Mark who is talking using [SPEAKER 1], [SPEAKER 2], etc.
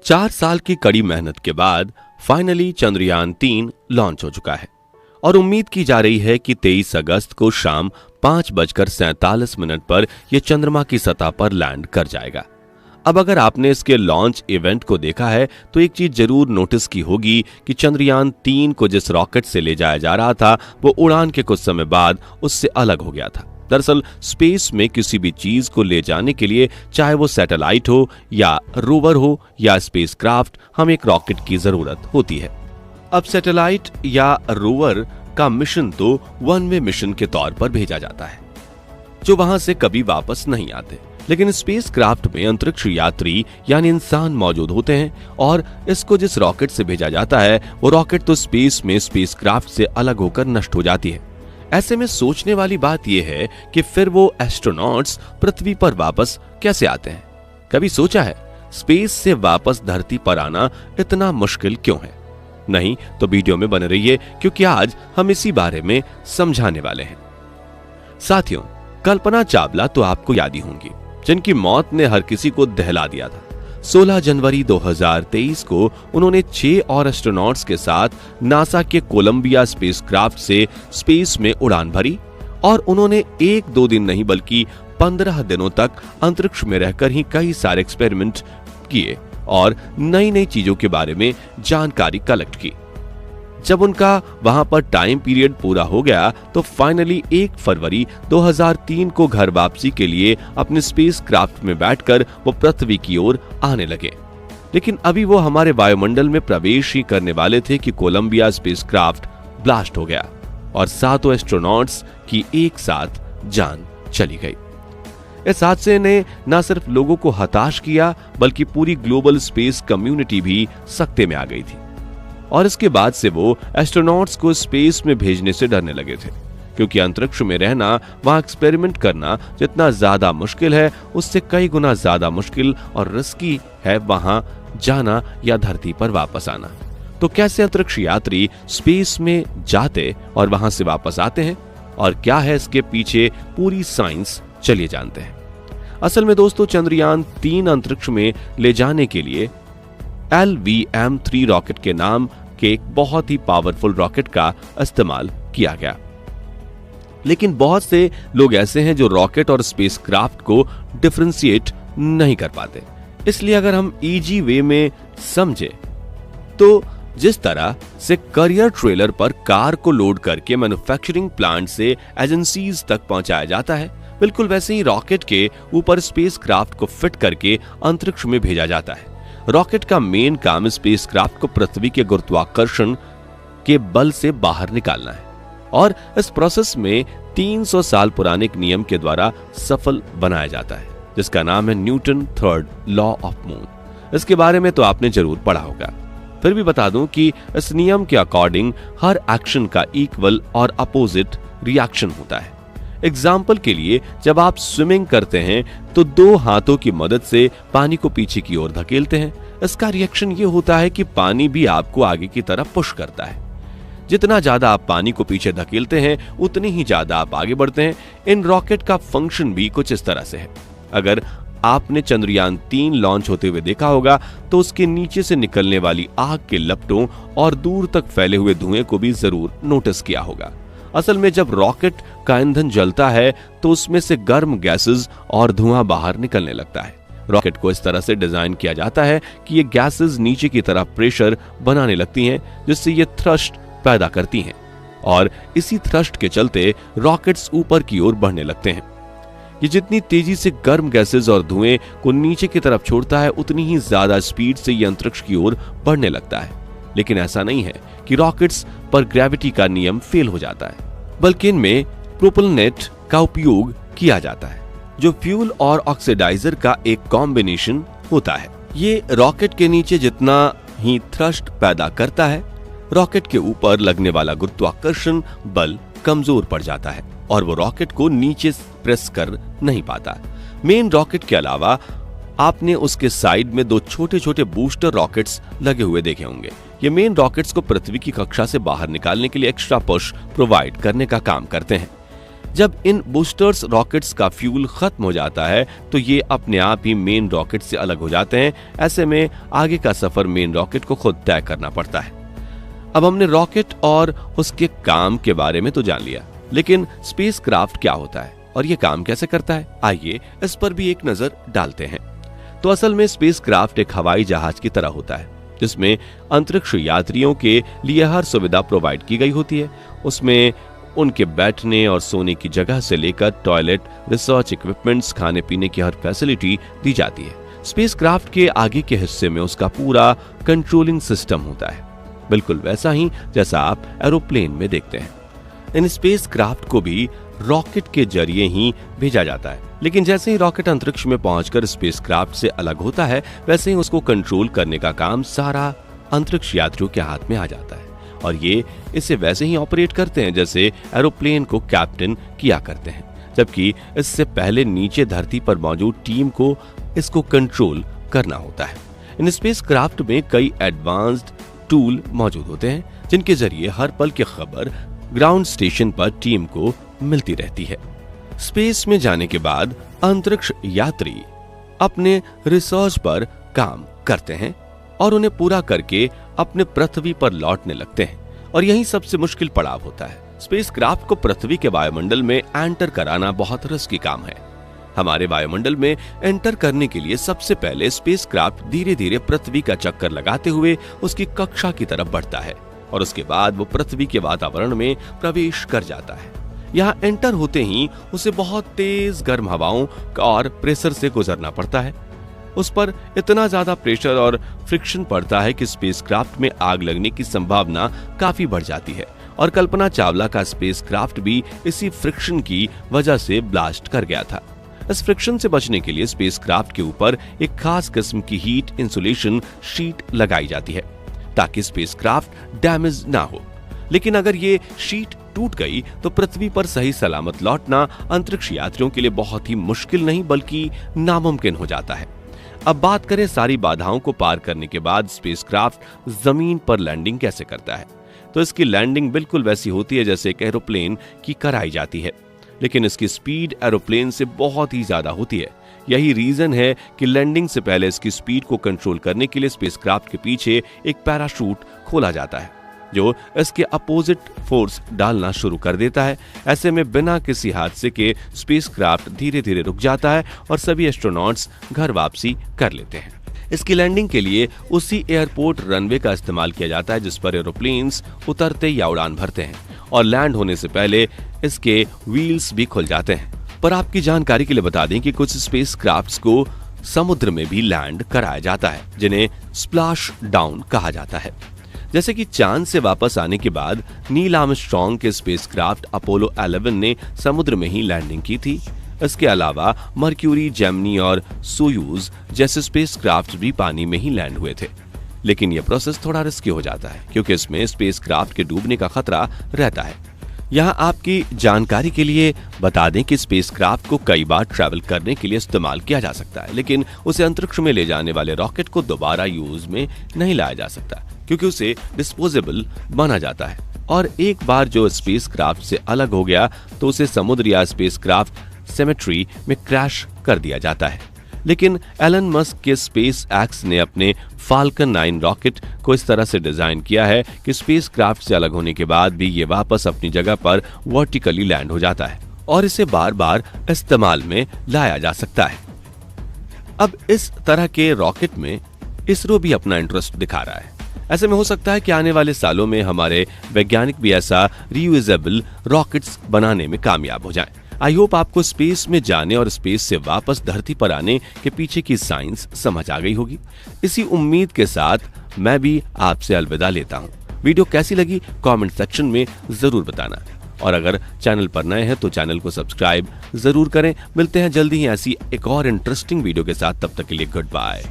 [SPEAKER 1] 4 साल की कड़ी मेहनत के बाद फाइनली चंद्रयान-3 लॉन्च हो चुका है और उम्मीद की जा रही है कि 23 अगस्त को शाम 5:47 पर यह चंद्रमा की सतह पर लैंड कर जाएगा। अब अगर आपने इसके लॉन्च इवेंट को देखा है तो एक चीज जरूर नोटिस की होगी कि चंद्रयान-3 को जिस रॉकेट से ले जाया जा रहा था वो उड़ान के कुछ समय बाद उससे अलग हो गया था। दरअसल स्पेस में किसी भी चीज को ले जाने के लिए, चाहे वो सैटेलाइट हो या रोवर हो या स्पेसक्राफ्ट, हमें एक रॉकेट की जरूरत होती है। अब सैटेलाइट या रोवर का मिशन तो वन वे मिशन के तौर पर भेजा जाता है जो वहां से कभी वापस नहीं आते, लेकिन स्पेसक्राफ्ट में अंतरिक्ष यात्री यानी इंसान मौजूद होते हैं और इसको जिस रॉकेट से भेजा जाता है वो रॉकेट तो स्पेस में स्पेसक्राफ्ट से अलग होकर नष्ट हो जाती है। ऐसे में सोचने वाली बात यह है कि फिर वो एस्ट्रोनॉट्स पृथ्वी पर वापस कैसे आते हैं? कभी सोचा है स्पेस से वापस धरती पर आना इतना मुश्किल क्यों है? नहीं तो वीडियो में बने रहिए क्योंकि आज हम इसी बारे में समझाने वाले हैं। साथियों, कल्पना चावला तो आपको याद ही होंगी, जिनकी मौत ने हर किसी को दहला दिया था। 16 जनवरी 2023 को उन्होंने 6 और एस्ट्रोनॉट्स के साथ नासा के कोलंबिया स्पेसक्राफ्ट से स्पेस में उड़ान भरी और उन्होंने 1-2 दिन नहीं बल्कि 15 दिनों तक अंतरिक्ष में रहकर ही कई सारे एक्सपेरिमेंट किए और नई नई चीजों के बारे में जानकारी कलेक्ट की। जब उनका वहां पर टाइम पीरियड पूरा हो गया तो फाइनली 1 फरवरी 2003 को घर वापसी के लिए अपने स्पेसक्राफ्ट में बैठकर वो पृथ्वी की ओर आने लगे। लेकिन अभी वो हमारे वायुमंडल में प्रवेश ही करने वाले थे कि कोलंबिया स्पेसक्राफ्ट ब्लास्ट हो गया और 7 एस्ट्रोनॉट्स की एक साथ जान चली गई। इस हादसे ने न सिर्फ लोगों को हताश किया बल्कि पूरी ग्लोबल स्पेस कम्युनिटी भी सकते में आ गई थी और इसके बाद से वो एस्ट्रोनॉट्स को स्पेस में भेजने से डरने लगे थे, क्योंकि अंतरिक्ष में रहना, वहां एक्सपेरिमेंट करना जितना ज्यादा मुश्किल है उससे कई गुना ज्यादा मुश्किल और रिस्की है वहां जाना या धरती पर वापस आना। तो कैसे अंतरिक्ष यात्री स्पेस में जाते और वहां से वापस आते हैं और क्या है इसके पीछे पूरी साइंस, चलिए जानते हैं। असल में दोस्तों, चंद्रयान-3 अंतरिक्ष में ले जाने के लिए LVM-3 रॉकेट के नाम के एक बहुत ही पावरफुल रॉकेट का इस्तेमाल किया गया। लेकिन बहुत से लोग ऐसे हैं जो रॉकेट और स्पेसक्राफ्ट को डिफरेंशिएट नहीं कर पाते। इसलिए अगर हम इजी वे में समझे तो जिस तरह से करियर ट्रेलर पर कार को लोड करके मैन्युफैक्चरिंग प्लांट से एजेंसीज तक पहुंचाया जाता है, बिल्कुल वैसे ही रॉकेट के ऊपर स्पेसक्राफ्ट को फिट करके अंतरिक्ष में भेजा जाता है। रॉकेट का मेन काम स्पेसक्राफ्ट को पृथ्वी के गुरुत्वाकर्षण के बल से बाहर निकालना है और इस प्रोसेस में 300 साल पुराने एक नियम के द्वारा सफल बनाया जाता है जिसका नाम है Newton third law of moon. इसके बारे में तो आपने जरूर पढ़ा होगा, फिर भी बता दूं कि इस नियम के अकॉर्डिंग हर एक्शन का इक्वल और अपोजिट रिएक्शन होता है। एग्जाम्पल के लिए, जब आप स्विमिंग करते हैं तो 2 हाथों की मदद से पानी को पीछे की ओर धकेलते हैं। इसका रिएक्शन ये होता है कि पानी भी आपको आगे की तरफ पुश करता है। जितना ज्यादा आप पानी को पीछे धकेलते हैं उतनी ही ज्यादा आप आगे बढ़ते हैं। इन रॉकेट का फंक्शन भी कुछ इस तरह से है। अगर आपने चंद्रयान-3 लॉन्च होते हुए देखा होगा तो उसके नीचे से निकलने वाली आग के लपटों और दूर तक फैले हुए धुएं को भी जरूर नोटिस किया होगा। असल में जब रॉकेट का ईंधन जलता है तो उसमें से गर्म गैसेस और धुआं बाहर निकलने लगता है। रॉकेट को इस तरह से डिजाइन किया जाता है कि ये गैसेस नीचे की तरफ प्रेशर बनाने लगती हैं जिससे ये थ्रस्ट पैदा करती हैं और इसी थ्रस्ट के चलते रॉकेट्स ऊपर की ओर बढ़ने लगते हैं। ये जितनी तेजी से गर्म गैसेस और धुएं को नीचे की तरफ छोड़ता है उतनी ही ज्यादा स्पीड से ये अंतरिक्ष की ओर बढ़ने लगता है। लेकिन ऐसा नहीं है कि रॉकेट्स पर ग्रेविटी का नियम फेल हो जाता है, बल्कि इनमें प्रोपेलनेट का उपयोग किया जाता है जो फ्यूल और ऑक्सीडाइजर का एक कॉम्बिनेशन होता है। ये रॉकेट के नीचे जितना ही थ्रस्ट पैदा करता है, रॉकेट के ऊपर लगने वाला गुरुत्वाकर्षण बल कमजोर पड़ जाता है और वो रॉकेट को नीचे प्रेस कर नहीं पाता। मेन रॉकेट के अलावा आपने उसके साइड में 2 छोटे छोटे बूस्टर रॉकेट्स लगे हुए देखे होंगे। ये मेन रॉकेट्स को पृथ्वी की कक्षा से बाहर निकालने के लिए एक्स्ट्रा पुश प्रोवाइड करने का काम करते हैं। जब इन बूस्टर्स रॉकेट्स का फ्यूल खत्म हो जाता है तो ये अपने आप ही मेन रॉकेट से अलग हो जाते हैं। ऐसे में आगे का सफर मेन रॉकेट को खुद तय करना पड़ता है। अब हमने रॉकेट और उसके काम के बारे में तो जान लिया, लेकिन स्पेसक्राफ्ट क्या होता है और ये काम कैसे करता है, आइए इस पर भी एक नजर डालते हैं। तो असल में स्पेसक्राफ्ट एक हवाई जहाज की तरह होता है जिसमें अंतरिक्ष यात्रियों के लिए हर सुविधा प्रोवाइड की गई होती है। उसमें उनके बैठने और सोने की जगह से लेकर टॉयलेट, रिसर्च इक्विपमेंट्स, खाने पीने की हर फैसिलिटी दी जाती है। स्पेसक्राफ्ट के आगे के हिस्से में उसका पूरा कंट्रोलिंग सिस्टम होता है, बिल्कुल वैसा ही जैसा आप एरोप्लेन में देखते हैं। इन स्पेसक्राफ्ट को भी रॉकेट के जरिए ही भेजा जाता है, लेकिन जैसे ही रॉकेट अंतरिक्ष में पहुंचकर स्पेसक्राफ्ट से अलग होता है वैसे ही उसको कंट्रोल करने का काम सारा अंतरिक्ष यात्रियों के हाथ में आ जाता है और ये इसे वैसे ही ऑपरेट करते हैं जैसे एरोप्लेन को कैप्टन किया करते हैं, जबकि इससे पहले नीचे धरती पर मौजूद टीम को इसको कंट्रोल करना होता है। इन स्पेसक्राफ्ट में कई एडवांस्ड टूल मौजूद होते हैं जिनके जरिए हर पल की खबर ग्राउंड स्टेशन पर टीम को मिलती रहती है। स्पेस में जाने के बाद अंतरिक्ष यात्री अपने रिसर्च पर काम करते हैं और उन्हें पूरा करके अपने पृथ्वी पर लौटने लगते हैं और यही सबसे मुश्किल पड़ाव होता है। स्पेसक्राफ्ट को पृथ्वी के वायुमंडल में एंटर कराना बहुत रिस्की काम है। हमारे वायुमंडल में एंटर करने के लिए सबसे पहले स्पेसक्राफ्ट धीरे धीरे पृथ्वी का चक्कर लगाते हुए उसकी कक्षा की तरफ बढ़ता है और उसके बाद वो पृथ्वी के वातावरण में प्रवेश कर जाता है। यहाँ एंटर होते ही उसे बहुत तेज गर्म हवाओं और प्रेशर से गुजरना पड़ता है। उस पर इतना ज्यादा प्रेशर और फ्रिक्शन पड़ता है कि स्पेसक्राफ्ट में आग लगने की संभावना काफी बढ़ जाती है और कल्पना चावला का स्पेसक्राफ्ट भी इसी फ्रिक्शन की वजह से ब्लास्ट कर गया था। इस फ्रिक्शन से बचने के लिए स्पेसक्राफ्ट के ऊपर एक खास किस्म की हीट इंसुलेशन शीट लगाई जाती है ताकि स्पेसक्राफ्ट डैमेज ना हो। लेकिन अगर ये शीट टूट गई तो पृथ्वी पर सही सलामत लौटना अंतरिक्ष यात्रियों के लिए बहुत ही मुश्किल नहीं बल्कि नामुमकिन हो जाता है। अब बात करें सारी बाधाओं को पार करने के बाद स्पेसक्राफ्ट जमीन पर लैंडिंग कैसे करता है। तो इसकी लैंडिंग बिल्कुल वैसी होती है जैसे एक एरोप्लेन की कराई जाती है, लेकिन इसकी स्पीड एरोप्लेन से बहुत ही ज्यादा होती है। यही रीजन है कि लैंडिंग से पहले इसकी स्पीड को कंट्रोल करने के लिए स्पेसक्राफ्ट के पीछे एक पैराशूट खोला जाता है जो इसके अपोजिट फोर्स डालना शुरू कर देता है। ऐसे में बिना किसी हादसे के स्पेसक्राफ्ट धीरे धीरे रुक जाता है और सभी एस्ट्रोनॉट्स घर वापसी कर लेते हैं। इसकी लैंडिंग के लिए उसी एयरपोर्ट रनवे का इस्तेमाल किया जाता है जिस पर एरोप्लेन्स उतरते या उड़ान भरते हैं और लैंड होने से पहले इसके व्हील्स भी खुल जाते हैं। पर आपकी जानकारी के लिए बता दें कि कुछ स्पेसक्राफ्ट्स को समुद्र में भी लैंड कराया जाता है जिन्हें स्प्लैश डाउन कहा जाता है। जैसे कि चांद से वापस आने के बाद नील आर्मस्ट्रॉन्ग के स्पेसक्राफ्ट अपोलो 11 ने समुद्र में ही लैंडिंग की थी। इसके अलावा मर्क्यूरी, जेमिनी और सोयूज जैसे स्पेसक्राफ्ट भी पानी में ही लैंड हुए थे, लेकिन यह प्रोसेस थोड़ा रिस्की हो जाता है क्योंकि इसमें स्पेसक्राफ्ट के डूबने का खतरा रहता है। यहाँ आपकी जानकारी के लिए बता दें कि स्पेसक्राफ्ट को कई बार ट्रैवल करने के लिए इस्तेमाल किया जा सकता है, लेकिन उसे अंतरिक्ष में ले जाने वाले रॉकेट को दोबारा यूज में नहीं लाया जा सकता क्योंकि उसे डिस्पोजेबल माना जाता है और एक बार जो स्पेसक्राफ्ट से अलग हो गया तो उसे समुद्र या स्पेसक्राफ्ट सेमेट्री में क्रैश कर दिया जाता है। लेकिन एलन मस्क के स्पेस एक्स ने अपने फाल्कन 9 रॉकेट को इस तरह से डिजाइन किया है कि स्पेसक्राफ्ट से अलग होने के बाद भी ये वापस अपनी जगह पर वर्टिकली लैंड हो जाता है और इसे बार बार इस्तेमाल में लाया जा सकता है। अब इस तरह के रॉकेट में इसरो भी अपना इंटरेस्ट दिखा रहा है। ऐसे में हो सकता है कि आने वाले सालों में हमारे वैज्ञानिक भी ऐसा रीयूजेबल रॉकेट्स बनाने में कामयाब हो जाएं। आई होप आपको स्पेस में जाने और स्पेस से वापस धरती पर आने के पीछे की साइंस समझ आ गई होगी। इसी उम्मीद के साथ मैं भी आपसे अलविदा लेता हूँ। वीडियो कैसी लगी कमेंट सेक्शन में जरूर बताना और अगर चैनल पर नए हैं तो चैनल को सब्सक्राइब जरूर करें। मिलते हैं जल्दी ही ऐसी एक और इंटरेस्टिंग वीडियो के साथ, तब तक के लिए गुड बाय।